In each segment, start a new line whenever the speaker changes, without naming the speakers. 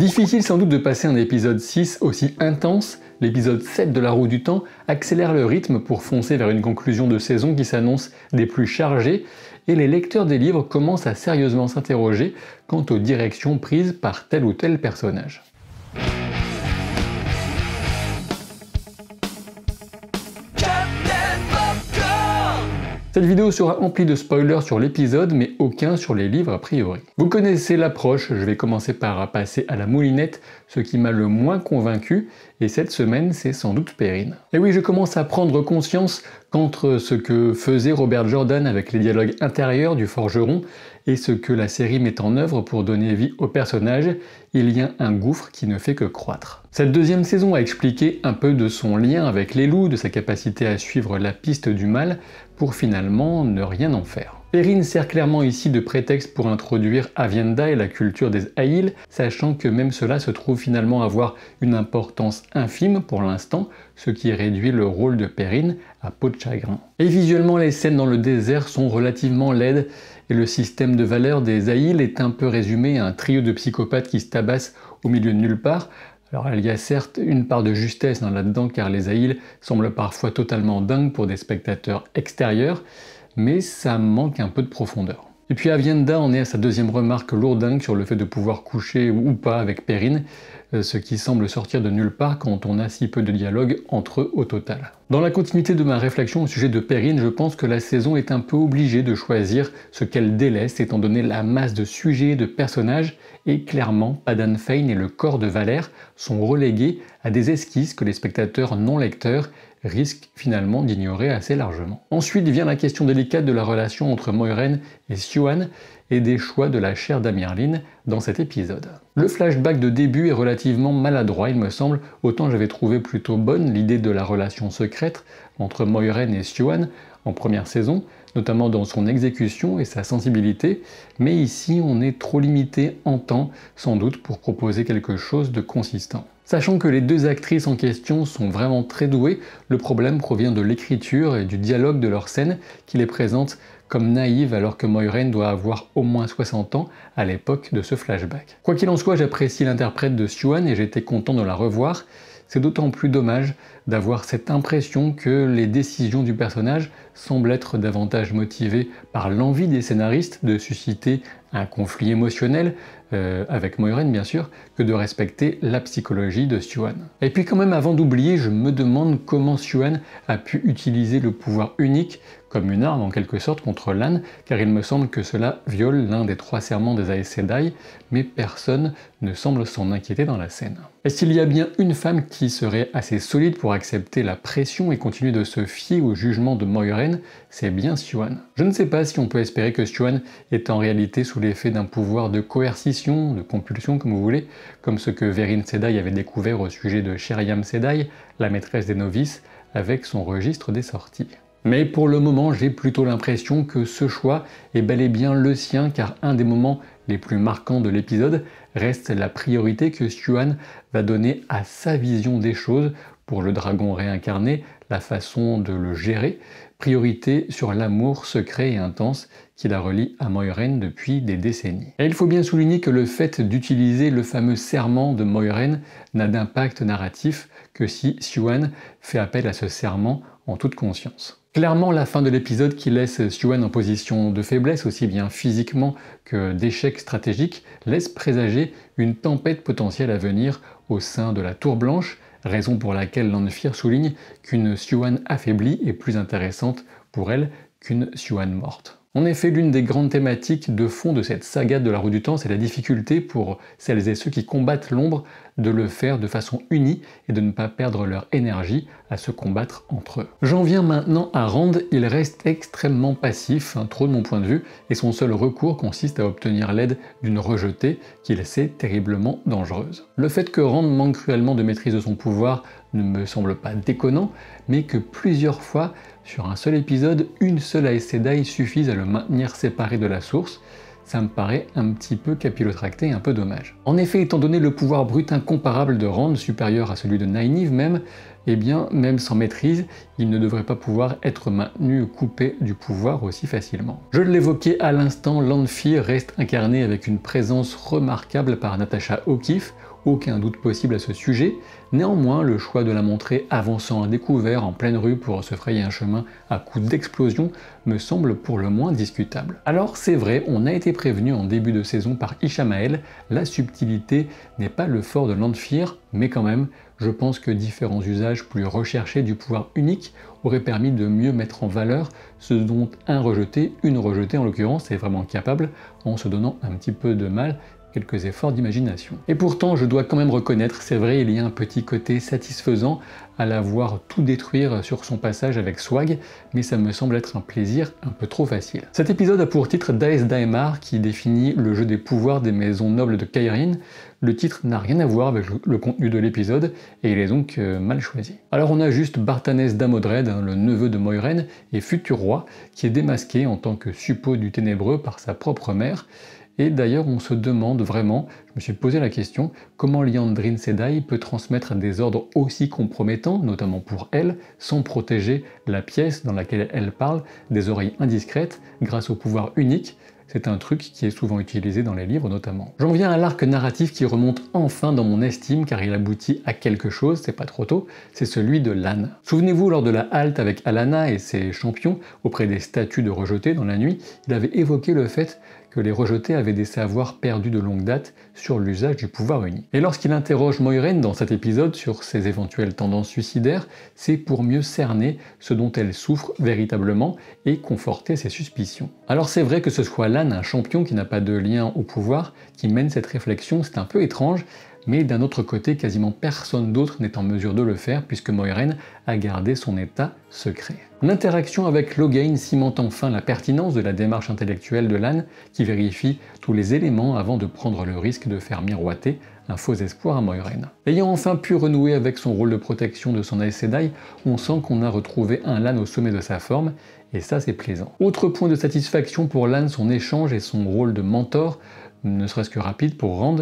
Difficile sans doute de passer un épisode 6 aussi intense, l'épisode 7 de La Roue du Temps accélère le rythme pour foncer vers une conclusion de saison qui s'annonce des plus chargées, et les lecteurs des livres commencent à sérieusement s'interroger quant aux directions prises par tel ou tel personnage. Cette vidéo sera emplie de spoilers sur l'épisode, mais aucun sur les livres a priori. Vous connaissez l'approche, je vais commencer par passer à la moulinette, ce qui m'a le moins convaincu, et cette semaine c'est sans doute Perrine. Et oui, je commence à prendre conscience qu'entre ce que faisait Robert Jordan avec les dialogues intérieurs du forgeron et ce que la série met en œuvre pour donner vie au personnage, il y a un gouffre qui ne fait que croître. Cette deuxième saison a expliqué un peu de son lien avec les loups, de sa capacité à suivre la piste du mal, pour finalement ne rien en faire. Perrine sert clairement ici de prétexte pour introduire Aviendha et la culture des Aiel, sachant que même cela se trouve finalement avoir une importance infime pour l'instant, ce qui réduit le rôle de Perrine à peau de chagrin. Et visuellement, les scènes dans le désert sont relativement laides, et le système de valeurs des Aiel est un peu résumé à un trio de psychopathes qui se tabassent au milieu de nulle part. Alors il y a certes une part de justesse là-dedans, car les Aiel semblent parfois totalement dingues pour des spectateurs extérieurs, mais ça manque un peu de profondeur. Et puis Aviendha en est à sa deuxième remarque lourdingue sur le fait de pouvoir coucher ou pas avec Perrine, ce qui semble sortir de nulle part quand on a si peu de dialogue entre eux au total. Dans la continuité de ma réflexion au sujet de Perrine, je pense que la saison est un peu obligée de choisir ce qu'elle délaisse étant donné la masse de sujets et de personnages, et clairement Padan Fain et le corps de Valère sont relégués à des esquisses que les spectateurs non lecteurs risquent finalement d'ignorer assez largement. Ensuite vient la question délicate de la relation entre Moiraine et Siuan et des choix de la chair d'Amirlin dans cet épisode. Le flashback de début est relativement maladroit il me semble, autant j'avais trouvé plutôt bonne l'idée de la relation secrète entre Moiraine et Siuan en première saison, notamment dans son exécution et sa sensibilité, mais ici on est trop limité en temps, sans doute pour proposer quelque chose de consistant. Sachant que les deux actrices en question sont vraiment très douées, le problème provient de l'écriture et du dialogue de leurs scènes qui les présentent comme naïves alors que Moiraine doit avoir au moins 60 ans à l'époque de ce flashback. Quoi qu'il en soit, j'apprécie l'interprète de Siuan et j'étais content de la revoir. C'est d'autant plus dommage d'avoir cette impression que les décisions du personnage semblent être davantage motivées par l'envie des scénaristes de susciter un conflit émotionnel, avec Moiraine bien sûr, que de respecter la psychologie de Siuan. Et puis quand même avant d'oublier, je me demande comment Siuan a pu utiliser le pouvoir unique comme une arme en quelque sorte contre Lan, car il me semble que cela viole l'un des 3 serments des Aes Sedai, mais personne ne semble s'en inquiéter dans la scène. Est-ce qu'il y a bien une femme qui serait assez solide pour accepter la pression et continuer de se fier au jugement de Moiraine? C'est bien Siuan. Je ne sais pas si on peut espérer que Siuan est en réalité sous l'effet d'un pouvoir de coercition, de compulsion comme vous voulez, comme ce que Veryn Sedai avait découvert au sujet de Sheriam Sedai, la maîtresse des novices, avec son registre des sorties. Mais pour le moment, j'ai plutôt l'impression que ce choix est bel et bien le sien, car un des moments les plus marquants de l'épisode reste la priorité que Siuan va donner à sa vision des choses pour le dragon réincarné, la façon de le gérer, priorité sur l'amour secret et intense qui la relie à Moiraine depuis des décennies. Et il faut bien souligner que le fait d'utiliser le fameux serment de Moiraine n'a d'impact narratif que si Siuan fait appel à ce serment en toute conscience. Clairement, la fin de l'épisode qui laisse Siuan en position de faiblesse, aussi bien physiquement que d'échec stratégique, laisse présager une tempête potentielle à venir au sein de la Tour Blanche, raison pour laquelle Lanfear souligne qu'une Siuan affaiblie est plus intéressante pour elle qu'une Siuan morte. En effet, l'une des grandes thématiques de fond de cette saga de la Roue du Temps, c'est la difficulté pour celles et ceux qui combattent l'ombre de le faire de façon unie et de ne pas perdre leur énergie à se combattre entre eux. J'en viens maintenant à Rand, il reste extrêmement passif, trop de mon point de vue, et son seul recours consiste à obtenir l'aide d'une rejetée qu'il sait terriblement dangereuse. Le fait que Rand manque cruellement de maîtrise de son pouvoir ne me semble pas déconnant, mais que plusieurs fois, sur un seul épisode, une seule Aes Sedai suffise à le maintenir séparé de la source, ça me paraît un petit peu capillotracté et un peu dommage. En effet, étant donné le pouvoir brut incomparable de Rand, supérieur à celui de Nynaeve même, eh bien, même sans maîtrise, il ne devrait pas pouvoir être maintenu coupé du pouvoir aussi facilement. Je l'évoquais à l'instant, Lanfear reste incarné avec une présence remarquable par Natasha O'Keeffe, aucun doute possible à ce sujet. Néanmoins, le choix de la montrer avançant à découvert en pleine rue pour se frayer un chemin à coups d'explosion me semble pour le moins discutable. Alors c'est vrai, on a été prévenu en début de saison par Ishamael, la subtilité n'est pas le fort de Lanfear, mais quand même, je pense que différents usages plus recherchés du pouvoir unique auraient permis de mieux mettre en valeur ce dont une rejetée en l'occurrence, est vraiment capable en se donnant un petit peu de mal, quelques efforts d'imagination. Et pourtant, je dois quand même reconnaître, c'est vrai, il y a un petit côté satisfaisant à la voir tout détruire sur son passage avec Swag, mais ça me semble être un plaisir un peu trop facile. Cet épisode a pour titre Daes Daemar, qui définit le jeu des pouvoirs des maisons nobles de Cairhien. Le titre n'a rien à voir avec le contenu de l'épisode, et il est donc mal choisi. Alors on a juste Barthanès Damodred, le neveu de Moiraine et futur roi, qui est démasqué en tant que suppôt du ténébreux par sa propre mère. Et d'ailleurs, on se demande vraiment, je me suis posé la question, comment Liandrin Sedai peut transmettre des ordres aussi compromettants, notamment pour elle, sans protéger la pièce dans laquelle elle parle des oreilles indiscrètes grâce au pouvoir unique. C'est un truc qui est souvent utilisé dans les livres notamment. J'en viens à l'arc narratif qui remonte enfin dans mon estime car il aboutit à quelque chose, c'est pas trop tôt, c'est celui de Lan. Souvenez-vous, lors de la halte avec Alanna et ses champions auprès des statues de rejetés dans la nuit, il avait évoqué le fait que les rejetés avaient des savoirs perdus de longue date sur l'usage du pouvoir unique. Et lorsqu'il interroge Moiraine dans cet épisode sur ses éventuelles tendances suicidaires, c'est pour mieux cerner ce dont elle souffre véritablement et conforter ses suspicions. Alors c'est vrai que ce soit Lan, un champion qui n'a pas de lien au pouvoir, qui mène cette réflexion, c'est un peu étrange, mais d'un autre côté, quasiment personne d'autre n'est en mesure de le faire puisque Moiraine a gardé son état secret. L'interaction avec Logain cimente enfin la pertinence de la démarche intellectuelle de Lan qui vérifie tous les éléments avant de prendre le risque de faire miroiter un faux espoir à Moiraine. Ayant enfin pu renouer avec son rôle de protection de son Aes Sedai, on sent qu'on a retrouvé un Lan au sommet de sa forme, et ça c'est plaisant. Autre point de satisfaction pour Lan, son échange et son rôle de mentor, ne serait-ce que rapide pour Rand,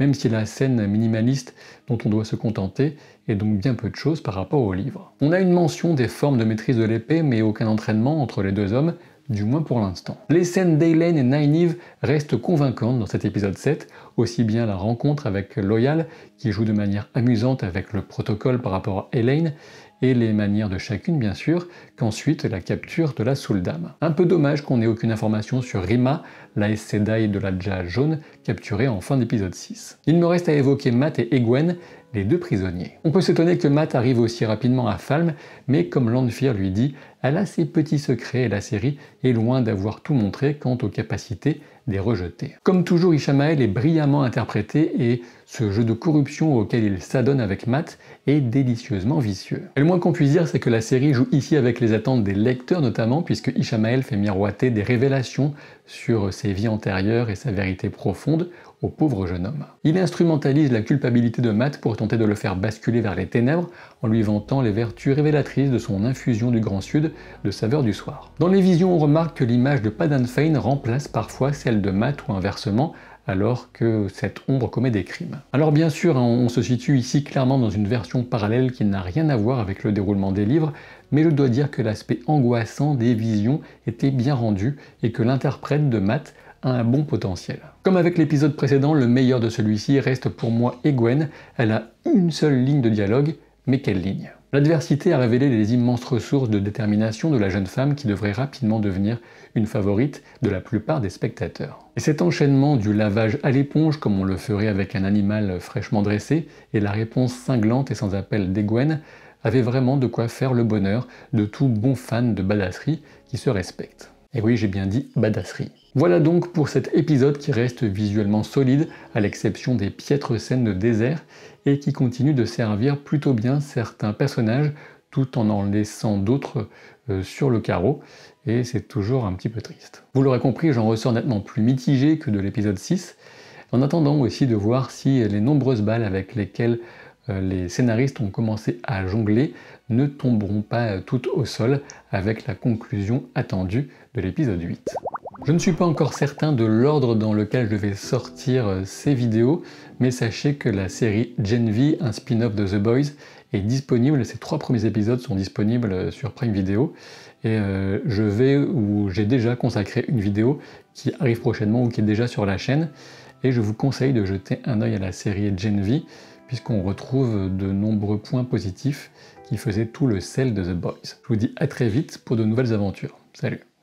même si la scène minimaliste dont on doit se contenter est donc bien peu de choses par rapport au livre. On a une mention des formes de maîtrise de l'épée, mais aucun entraînement entre les deux hommes, du moins pour l'instant. Les scènes d'Aelin et Nynaeve restent convaincantes dans cet épisode 7, aussi bien la rencontre avec Loial, qui joue de manière amusante avec le protocole par rapport à Elaine, et les manières de chacune bien sûr, qu'ensuite la capture de la Souldame. Un peu dommage qu'on n'ait aucune information sur Rima, la Aes Sedai de la Dja jaune, capturée en fin d'épisode 6. Il me reste à évoquer Mat et Egwene, les deux prisonniers. On peut s'étonner que Mat arrive aussi rapidement à Falme, mais comme Lanfear lui dit, elle a ses petits secrets et la série est loin d'avoir tout montré quant aux capacités des rejetés. Comme toujours, Ishamael est brillamment interprété et ce jeu de corruption auquel il s'adonne avec Mat est délicieusement vicieux. Et le moins qu'on puisse dire, c'est que la série joue ici avec les attentes des lecteurs notamment, puisque Ishamael fait miroiter des révélations sur ses vies antérieures et sa vérité profonde au pauvre jeune homme. Il instrumentalise la culpabilité de Mat pour tenter de le faire basculer vers les ténèbres en lui vantant les vertus révélatrices de son infusion du Grand Sud de saveur du soir. Dans les visions, on remarque que l'image de Padan Fain remplace parfois celle de Mat ou inversement, alors que cette ombre commet des crimes. Alors bien sûr, on se situe ici clairement dans une version parallèle qui n'a rien à voir avec le déroulement des livres, mais je dois dire que l'aspect angoissant des visions était bien rendu et que l'interprète de Mat a un bon potentiel. Comme avec l'épisode précédent, le meilleur de celui-ci reste pour moi Egwene. Elle a une seule ligne de dialogue, mais quelle ligne! L'adversité a révélé les immenses ressources de détermination de la jeune femme qui devrait rapidement devenir une favorite de la plupart des spectateurs. Et cet enchaînement du lavage à l'éponge, comme on le ferait avec un animal fraîchement dressé, et la réponse cinglante et sans appel d'Egwene, avait vraiment de quoi faire le bonheur de tout bon fan de badasserie qui se respecte. Et oui, j'ai bien dit badasserie. Voilà donc pour cet épisode qui reste visuellement solide, à l'exception des piètres scènes de désert, et qui continue de servir plutôt bien certains personnages, tout en laissant d'autres sur le carreau, et c'est toujours un petit peu triste. Vous l'aurez compris, j'en ressors nettement plus mitigé que de l'épisode 6, en attendant aussi de voir si les nombreuses balles avec lesquelles les scénaristes ont commencé à jongler ne tomberont pas toutes au sol avec la conclusion attendue de l'épisode 8. Je ne suis pas encore certain de l'ordre dans lequel je vais sortir ces vidéos, mais sachez que la série Gen V, un spin-off de The Boys, est disponible. Ces 3 premiers épisodes sont disponibles sur Prime Video, et j'ai déjà consacré une vidéo qui arrive prochainement ou qui est déjà sur la chaîne. et je vous conseille de jeter un œil à la série Gen V, puisqu'on retrouve de nombreux points positifs qui faisaient tout le sel de The Boys. Je vous dis à très vite pour de nouvelles aventures. Salut!